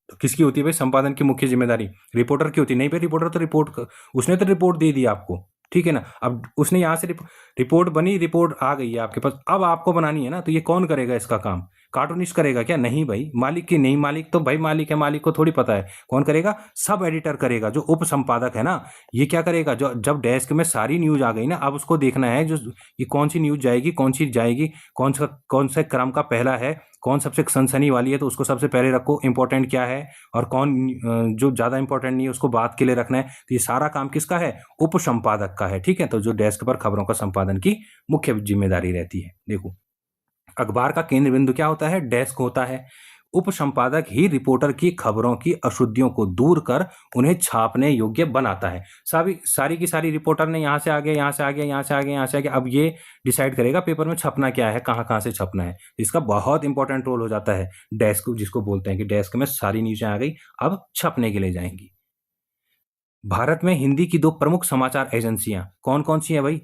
तो किसकी होती है भाई संपादन की मुख्य जिम्मेदारी? रिपोर्टर की होती है। नहीं भाई, रिपोर्टर तो उसने तो रिपोर्ट दे दी आपको, ठीक है ना। अब उसने यहाँ से रिपोर्ट बनी, रिपोर्ट आ गई है आपके पास, अब आपको बनानी है ना। तो ये कौन करेगा इसका काम? कार्टूनिस्ट करेगा क्या? नहीं भाई, मालिक की नहीं, मालिक तो भाई मालिक है, मालिक को थोड़ी पता है। कौन करेगा? सब एडिटर करेगा, जो उप संपादक है ना। ये क्या करेगा, जो जब डेस्क में सारी न्यूज आ गई ना, अब उसको देखना है जो ये कौन सी न्यूज जाएगी, कौन सी जाएगी, कौन से क्रम का पहला है, कौन सबसे सनसनी वाली है तो उसको सबसे पहले रखो, इंपॉर्टेंट क्या है, और कौन जो ज़्यादा इंपॉर्टेंट नहीं है उसको बाद के लिए रखना है। तो ये सारा काम किसका है? उप संपादक का है, ठीक है। तो जो डेस्क पर खबरों का संपादन की मुख्य जिम्मेदारी रहती है। देखो अखबार का केंद्र बिंदु क्या होता है? डेस्क होता है। उप संपादक ही रिपोर्टर की खबरों की अशुद्धियों को दूर कर उन्हें छापने योग्य बनाता है। सारी की सारी रिपोर्टर ने यहाँ से आ गया, यहाँ से आ गया, यहाँ से आ गया, यहाँ से आ गया, अब ये डिसाइड करेगा पेपर में छपना क्या है, कहाँ कहाँ से छपना है। इसका बहुत इंपॉर्टेंट रोल हो जाता है डेस्क, जिसको बोलते हैं कि डेस्क में सारी न्यूज़ें आ गई, अब छपने के लिए जाएंगी। भारत में हिंदी की दो प्रमुख समाचार एजेंसियां कौन कौन सी हैं भाई?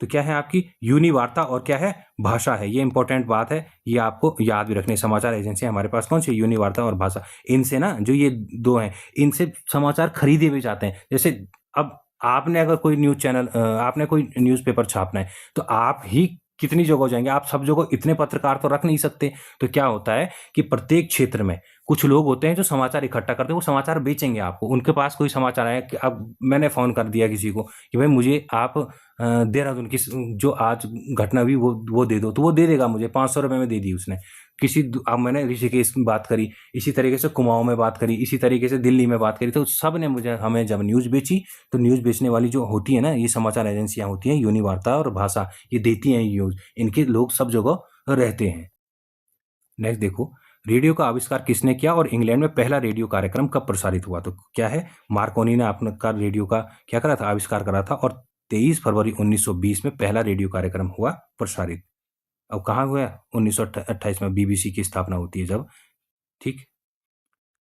तो क्या है आपकी, यूनिवार्ता और क्या है, भाषा है। ये इंपॉर्टेंट बात है, ये आपको याद भी रखनी। समाचार एजेंसी हमारे पास कौन सी, यूनिवार्ता और भाषा। इनसे ना, जो ये दो हैं, इनसे समाचार खरीदे भी जाते हैं। जैसे अब आपने अगर कोई न्यूज़ चैनल आपने कोई न्यूज़पेपर छापना है, तो आप ही कितनी जगह जाएँगे? आप सब जगह इतने पत्रकार तो रख नहीं सकते। तो क्या होता है कि प्रत्येक क्षेत्र में कुछ लोग होते हैं जो समाचार इकट्ठा करते हैं, वो समाचार बेचेंगे आपको। उनके पास कोई समाचार आया कि अब मैंने फ़ोन कर दिया किसी को कि भाई मुझे आप देहरादून की जो आज घटना हुई वो दे दो, तो वो दे देगा मुझे। ₹500 में दे दी उसने। अब मैंने ऋषिकेश की बात करी, इसी तरीके से कुमाऊँ में बात करी, इसी तरीके से दिल्ली में बात करी, तो सब ने हमें जब न्यूज़ बेची, तो न्यूज़ बेचने वाली जो होती है ना, ये समाचार एजेंसियाँ होती हैं, यूनिवार्ता और भाषा, ये देती हैं न्यूज़। इनके लोग सब जगह रहते हैं। नेक्स्ट देखो, रेडियो का आविष्कार किसने किया और इंग्लैंड में पहला रेडियो कार्यक्रम कब प्रसारित हुआ? तो क्या है, मार्कोनी ने अपने का रेडियो का क्या करा था, आविष्कार करा था, और 23 फरवरी 1920 में पहला रेडियो कार्यक्रम हुआ प्रसारित। अब कहाँ हुआ? 1928 में बीबीसी की स्थापना होती है जब। ठीक।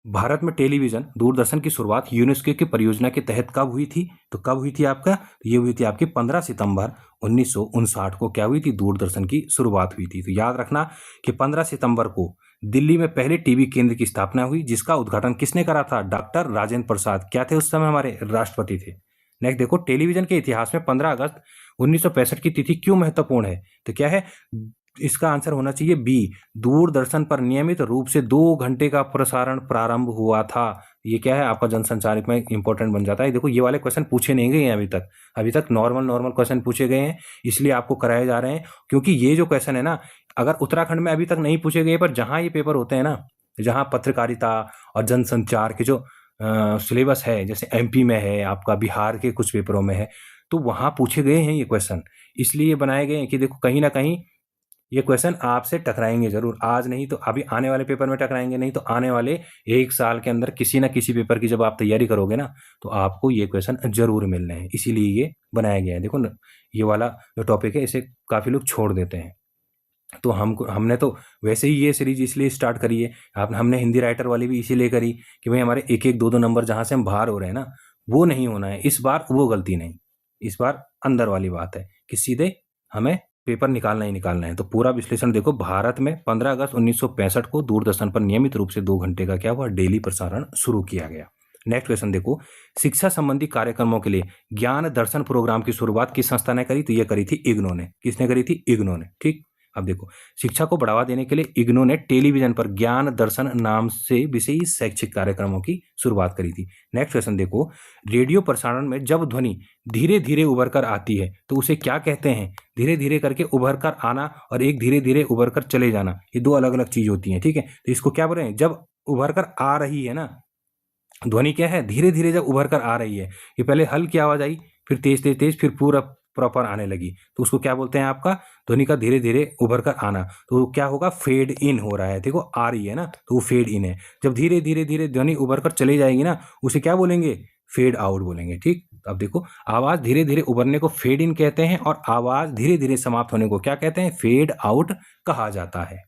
भारत में टेलीविजन दूरदर्शन की शुरुआत यूनेस्को की परियोजना के तहत कब हुई थी? तो कब हुई थी आपका? ये हुई थी आपकी 15 सितंबर 1959 को क्या हुई थी? दूरदर्शन की शुरुआत हुई थी। तो याद रखना कि 15 सितंबर को दिल्ली में पहले टीवी केंद्र की स्थापना हुई, जिसका उद्घाटन किसने करा था? डॉक्टर राजेंद्र प्रसाद। क्या थे उस समय? हमारे राष्ट्रपति थे। नेक्स्ट देखो, टेलीविजन के इतिहास में 15 अगस्त 1965 की तिथि क्यों महत्वपूर्ण है? तो क्या है, इसका आंसर होना चाहिए बी। दूरदर्शन पर नियमित रूप से 2 घंटे का प्रसारण प्रारंभ हुआ था। ये क्या है, आपका जनसंचारित में इंपॉर्टेंट बन जाता है। देखो, ये वाले क्वेश्चन पूछे नहीं गए हैं अभी तक नॉर्मल क्वेश्चन पूछे गए हैं, इसलिए आपको कराए जा रहे हैं। क्योंकि ये जो क्वेश्चन है ना, अगर उत्तराखंड में अभी तक नहीं पूछे गए, पर जहाँ ये पेपर होते हैं ना, जहाँ पत्रकारिता और जनसंचार के जो सिलेबस है, जैसे एमपी में है, आपका बिहार के कुछ पेपरों में है, तो वहाँ पूछे गए हैं ये क्वेश्चन। इसलिए ये बनाए गए हैं कि देखो, कहीं ना कहीं ये क्वेश्चन आपसे टकराएंगे जरूर। आज नहीं तो अभी आने वाले पेपर में टकराएंगे, नहीं तो आने वाले 1 साल के अंदर किसी ना किसी पेपर की जब आप तैयारी करोगे ना, तो आपको ये क्वेश्चन जरूर मिलने हैं। इसीलिए ये बनाया गया है। देखो न, ये वाला जो टॉपिक है, इसे काफ़ी लोग छोड़ देते हैं। तो हमने तो वैसे ही ये सीरीज इसलिए स्टार्ट करी है, हमने हिंदी राइटर वाली भी इसीलिए करी कि भाई हमारे 1-1, 2-2 नंबर जहाँ से हम बाहर हो रहे हैं ना, वो नहीं होना है इस बार। वो गलती नहीं, इस बार अंदर वाली बात है कि सीधे हमें पेपर निकालना ही निकालना है। तो पूरा विश्लेषण देखो। भारत में 15 अगस्त 1965 को दूरदर्शन पर नियमित रूप से 2 घंटे का क्या हुआ, डेली प्रसारण शुरू किया गया। नेक्स्ट क्वेश्चन देखो, शिक्षा संबंधी कार्यक्रमों के लिए ज्ञान दर्शन प्रोग्राम की शुरुआत किस संस्था ने करी? तो ये करी थी इग्नू ने। किसने करी थी? इग्नू ने। ठीक। अब देखो, शिक्षा को बढ़ावा देने के लिए इग्नू ने टेलीविजन पर ज्ञान दर्शन नाम से विशेष शैक्षिक कार्यक्रमों की शुरुआत करी थी। नेक्स्ट क्वेश्चन देखो, रेडियो प्रसारण में जब ध्वनि धीरे धीरे उभर कर आती है तो उसे क्या कहते हैं? धीरे धीरे करके उभर कर आना और एक धीरे धीरे उभर कर चले जाना, ये 2 अलग अलग चीज होती हैं। ठीक है, तो इसको क्या बोल रहे हैं? जब उभर कर आ रही है ना ध्वनि, क्या है, धीरे धीरे जब उभर कर आ रही है, ये पहले हल्की आवाज आई, फिर तेज तेज तेज, फिर पूरा प्रॉपर आने लगी, तो उसको क्या बोलते हैं? आपका ध्वनि का धीरे धीरे उभर कर आना। तो क्या होगा? फेड इन हो रहा है। देखो, आ रही है ना, तो वो फेड इन है। जब धीरे धीरे धीरे ध्वनि उभर कर चली जाएगी ना, उसे क्या बोलेंगे? फेड आउट बोलेंगे। ठीक। अब देखो, आवाज धीरे धीरे उभरने को फेड इन कहते हैं और आवाज धीरे धीरे समाप्त होने को क्या कहते हैं? फेड आउट कहा जाता है।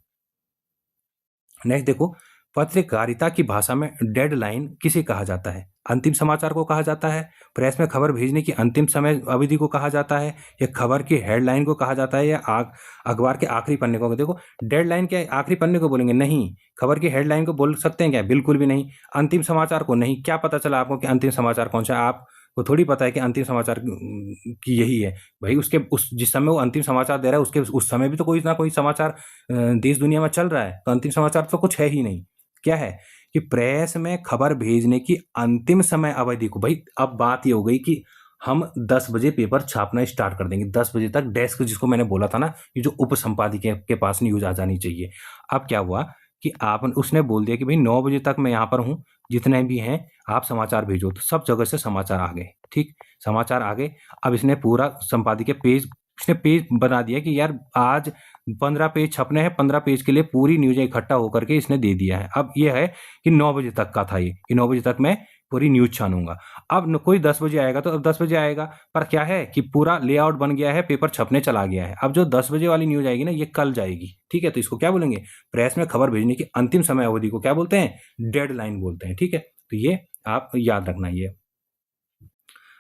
नेक्स्ट देखो, पत्रकारिता की भाषा में डेडलाइन किसे कहा जाता है? अंतिम समाचार को कहा जाता है, प्रेस में खबर भेजने की अंतिम समय अवधि को कहा जाता है, या खबर की हेडलाइन को कहा जाता है, या अखबार के आखिरी पन्ने को? देखो, डेडलाइन क्या आखिरी पन्ने को बोलेंगे? नहीं। खबर की हेडलाइन को बोल सकते हैं क्या? बिल्कुल भी नहीं। अंतिम समाचार को नहीं। क्या पता चला आपको कि अंतिम समाचार कौन सा? आपको थोड़ी पता है कि अंतिम समाचार की यही है। भाई, उसके उस जिस समय वो अंतिम समाचार दे रहा है, उसके उस समय भी तो कोई ना कोई समाचार देश दुनिया में चल रहा है, तो अंतिम समाचार तो कुछ है ही नहीं। क्या है कि प्रेस में खबर भेजने की अंतिम समय अवधि को, भाई अब बात ये हो गई कि हम 10 बजे पेपर छापना स्टार्ट कर देंगे, 10 बजे तक डेस्क, जिसको मैंने बोला था ना, ये जो उप संपादकीय के पास न्यूज आ जानी चाहिए। अब क्या हुआ कि उसने बोल दिया कि भाई 9 बजे तक मैं यहाँ पर हूँ, जितने भी हैं आप समाचार भेजो। तो सब जगह से समाचार आ गए। ठीक, समाचार आ गए। अब इसने पूरा संपादकीय पेज, इसने पेज बना दिया कि यार आज 15 पेज छपने हैं, 15 पेज के लिए पूरी न्यूज़ें इकट्ठा होकर के इसने दे दिया है। अब ये है कि 9 बजे तक का था ये, कि 9 बजे तक मैं पूरी न्यूज़ छानूंगा। अब कोई 10 बजे आएगा तो अब 10 बजे आएगा, पर क्या है कि पूरा लेआउट बन गया है, पेपर छपने चला गया है। अब जो 10 बजे वाली न्यूज़ आएगी ना, ये कल जाएगी। ठीक है, तो इसको क्या बोलेंगे? प्रेस में खबर भेजने की अंतिम समय अवधि को क्या बोलते हैं? डेडलाइन बोलते हैं। ठीक है, तो ये आप याद रखना। ये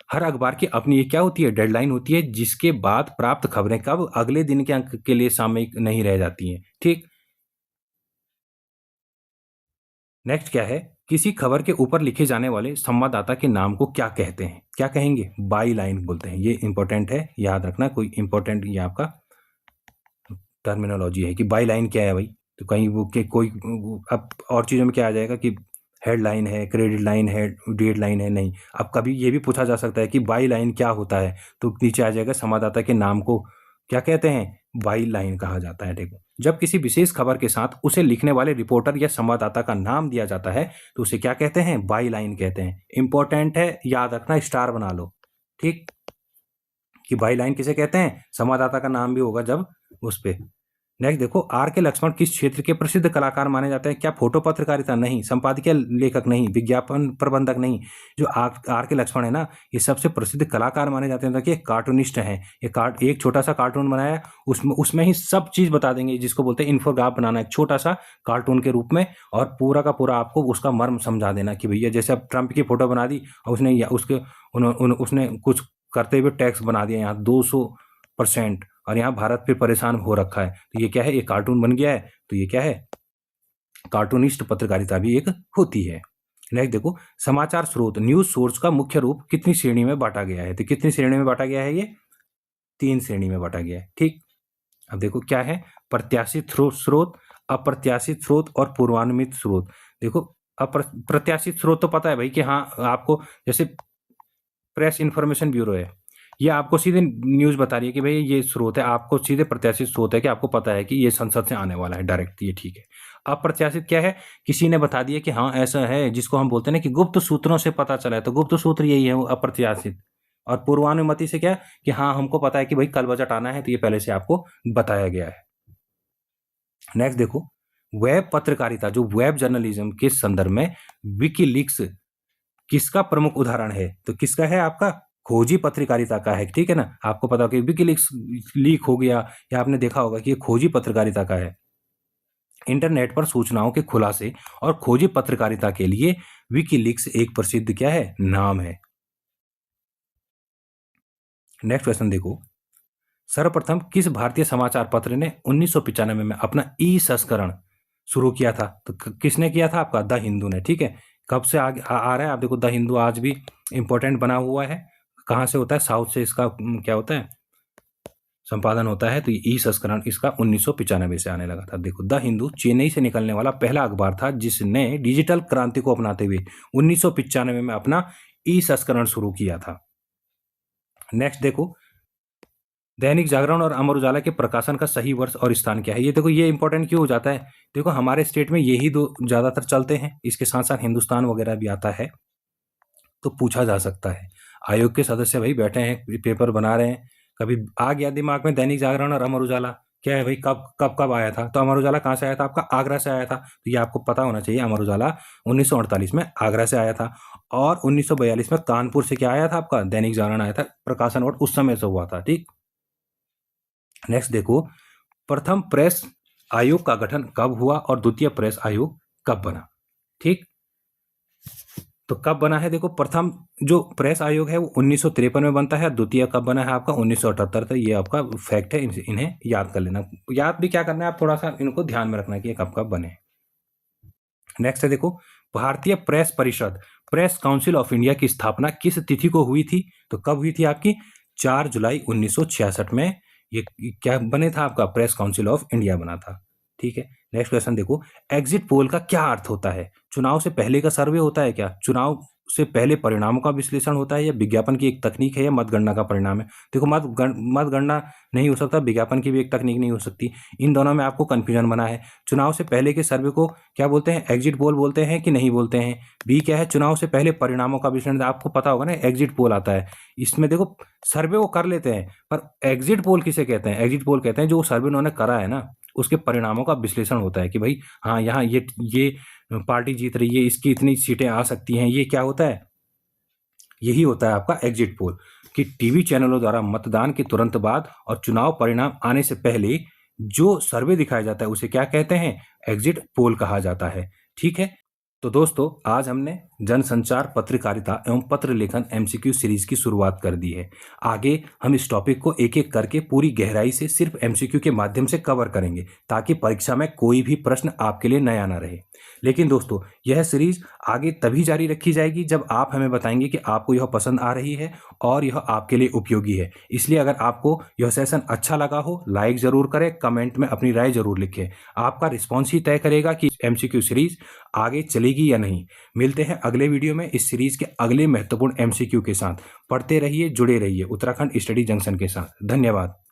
हर अखबार की अपनी ये क्या होती है? डेडलाइन होती है, जिसके बाद प्राप्त खबरें कब अगले दिन के अंक के लिए सामयिक नहीं रह जाती हैं। ठीक। नेक्स्ट क्या है, किसी खबर के ऊपर लिखे जाने वाले संवाददाता के नाम को क्या कहते हैं? क्या कहेंगे? बाई लाइन बोलते हैं। ये इंपॉर्टेंट है, याद रखना। कोई इंपॉर्टेंट ये आपका टर्मिनोलॉजी है कि बाई लाइन क्या है भाई। तो कहीं वो के कोई अब और चीज़ों में क्या आ जाएगा कि हेडलाइन है, क्रेडिट लाइन है, डेड लाइन है, नहीं। अब कभी ये भी पूछा जा सकता है कि बाई लाइन क्या होता है, तो नीचे आ जाएगा संवाददाता के नाम को क्या कहते हैं? बाई लाइन कहा जाता है। देखो, जब किसी विशेष खबर के साथ उसे लिखने वाले रिपोर्टर या संवाददाता का नाम दिया जाता है तो उसे क्या कहते हैं? बाई लाइन कहते हैं। इंपॉर्टेंट है, याद रखना, स्टार बना लो, ठीक, कि बाई लाइन किसे कहते हैं? संवाददाता का नाम भी होगा जब उस पे। नेक्स्ट देखो, आर के लक्ष्मण किस क्षेत्र के प्रसिद्ध कलाकार माने जाते हैं? क्या फोटो पत्रकारिता? नहीं। संपादकीय लेखक? नहीं। विज्ञापन प्रबंधक? नहीं। जो आर के लक्ष्मण है ना, ये सबसे प्रसिद्ध कलाकार माने जाते हैं कि कार्टूनिस्ट हैं। ये एक छोटा सा कार्टून बनाया, उसमें ही सब चीज़ बता देंगे, जिसको बोलते हैं इन्फोग्राफ बनाना, एक छोटा सा कार्टून के रूप में, और पूरा का पूरा आपको उसका मर्म समझा देना कि भैया जैसे अब ट्रंप की फोटो बना दी और उसने कुछ करते हुए टैक्स बना दिया यहाँ 200%, और यहाँ भारत पे परेशान हो रखा है, तो ये क्या है? ये कार्टून बन गया है। तो ये क्या है? कार्टूनिस्ट पत्रकारिता भी एक होती है। नेक्स्ट देखो, समाचार स्रोत, न्यूज सोर्स का मुख्य रूप कितनी श्रेणी में बांटा गया है? तो कितनी श्रेणी में बांटा गया है? ये 3 श्रेणी में बांटा गया है, ठीक। अब देखो क्या है, प्रत्याशित स्रोत, अप्रत्याशित स्रोत और पूर्वानुमित स्रोत। देखो, प्रत्याशित स्रोत तो पता है भाई कि हाँ, आपको जैसे प्रेस इंफॉर्मेशन ब्यूरो है, ये आपको सीधे न्यूज़ बता रही है कि भाई ये स्रोत है, आपको सीधे प्रत्याशित स्रोत है कि आपको पता है कि ये संसद से आने वाला है डायरेक्ट, ये ठीक है। अप्रत्याशित क्या है? किसी ने बता दिया कि हाँ ऐसा है, जिसको हम बोलते हैं ना कि गुप्त सूत्रों से पता चला है, तो गुप्त सूत्र यही है, वो अप्रत्याशित। और पूर्वानुमति से क्या कि हाँ हमको पता है कि भाई कल बजट आना है, तो ये पहले से आपको बताया गया है। नेक्स्ट देखो, वेब पत्रकारिता, जो वेब जर्नलिज्म के संदर्भ में विकीलीक्स किसका प्रमुख उदाहरण है? तो किसका है? आपका खोजी पत्रकारिता का है, ठीक है ना। आपको पता हो कि विकीलीक्स लीक हो गया, या आपने देखा होगा कि ये खोजी पत्रकारिता का है। इंटरनेट पर सूचनाओं के खुलासे और खोजी पत्रकारिता के लिए विकीलीक्स एक प्रसिद्ध क्या है? नाम है। नेक्स्ट क्वेश्चन देखो, सर्वप्रथम किस भारतीय समाचार पत्र ने 1995 में अपना ई संस्करण शुरू किया था? तो किसने किया था? आपका द हिंदू ने, ठीक है। कब से आ रहा है? आप देखो, द हिंदू आज भी इंपॉर्टेंट बना हुआ है। कहाँ से होता है? साउथ से इसका क्या होता है? संपादन होता है। तो ये ई संस्करण इसका 1995 से आने लगा था। देखो, द हिंदू चेन्नई से निकलने वाला पहला अखबार था जिसने डिजिटल क्रांति को अपनाते हुए 1995 में अपना ई संस्करण शुरू किया था। नेक्स्ट देखो, दैनिक जागरण और अमर उजाला के प्रकाशन का सही वर्ष और स्थान क्या है? ये देखो, ये इंपॉर्टेंट क्यों हो जाता है? देखो, हमारे स्टेट में यही दो ज़्यादातर चलते हैं, इसके साथ साथ हिंदुस्तान वगैरह भी आता है, तो पूछा जा सकता है। आयोग के सदस्य भाई बैठे हैं, पेपर बना रहे हैं, कभी आ गया दिमाग में दैनिक जागरण और अमर उजाला, क्या है भाई, कब आया था? तो अमर उजाला कहाँ से आया था? आपका आगरा से आया था। तो ये आपको पता होना चाहिए, अमर उजाला 1948 में आगरा से आया था, और 1942 में कानपुर से क्या आया था? आपका दैनिक जागरण आया था। प्रकाशन वोट उस समय से हुआ था, ठीक। नेक्स्ट देखो, प्रथम प्रेस आयोग का गठन कब हुआ और द्वितीय प्रेस आयोग कब बना? ठीक, तो कब बना है? देखो, प्रथम जो प्रेस आयोग है वो 1953 में बनता है, द्वितीय कब बना है? आपका 1978। तो ये आपका फैक्ट है, इन्हें याद कर लेना। याद भी क्या करना है, आप थोड़ा सा इनको ध्यान में रखना कि ये कब कब बने। नेक्स्ट है देखो, भारतीय प्रेस परिषद, प्रेस काउंसिल ऑफ इंडिया की स्थापना किस तिथि को हुई थी? तो कब हुई थी? आपकी 4 जुलाई 1966 में ये क्या बने था? आपका प्रेस काउंसिल ऑफ इंडिया बना था, ठीक है। नेक्स्ट क्वेश्चन देखो, एग्जिट पोल का क्या अर्थ होता है? चुनाव से पहले का सर्वे होता है क्या? चुनाव से पहले परिणामों का विश्लेषण होता है, या विज्ञापन की एक तकनीक है, या मतगणना का परिणाम है? देखो, मतगणना नहीं हो सकता, विज्ञापन की भी एक तकनीक नहीं हो सकती। इन दोनों में आपको कंफ्यूजन बना है। चुनाव से पहले के सर्वे को क्या बोलते हैं? एग्जिट पोल बोलते हैं कि नहीं बोलते हैं? बी क्या है? चुनाव से पहले परिणामों का विश्लेषण। आपको पता होगा ना, एग्जिट पोल आता है। इसमें देखो, सर्वे वो कर लेते हैं, पर एग्जिट पोल किसे कहते हैं? एग्जिट पोल कहते हैं जो सर्वे उन्होंने करा है ना, उसके परिणामों का विश्लेषण होता है कि भाई हाँ, यहाँ ये पार्टी जीत रही है, इसकी इतनी सीटें आ सकती हैं। ये क्या होता है? यही होता है आपका एग्जिट पोल, कि टीवी चैनलों द्वारा मतदान के तुरंत बाद और चुनाव परिणाम आने से पहले जो सर्वे दिखाया जाता है उसे क्या कहते हैं? एग्जिट पोल कहा जाता है, ठीक है। तो दोस्तों, आज हमने जनसंचार, पत्रकारिता एवं पत्र लेखन एमसीक्यू सीरीज की शुरुआत कर दी है। आगे हम इस टॉपिक को एक एक करके पूरी गहराई से सिर्फ एमसीक्यू के माध्यम से कवर करेंगे, ताकि परीक्षा में कोई भी प्रश्न आपके लिए नया ना रहे। लेकिन दोस्तों, यह सीरीज आगे तभी जारी रखी जाएगी जब आप हमें बताएंगे कि आपको यह पसंद आ रही है और यह आपके लिए उपयोगी है। इसलिए अगर आपको यह सेशन अच्छा लगा हो, लाइक ज़रूर करें, कमेंट में अपनी राय ज़रूर लिखें। आपका रिस्पॉन्स ही तय करेगा कि MCQ सीरीज आगे चलेगी या नहीं। मिलते हैं अगले वीडियो में इस सीरीज के अगले महत्वपूर्ण MCQ के साथ। पढ़ते रहिए, जुड़े रहिए उत्तराखंड स्टडी जंक्शन के साथ। धन्यवाद।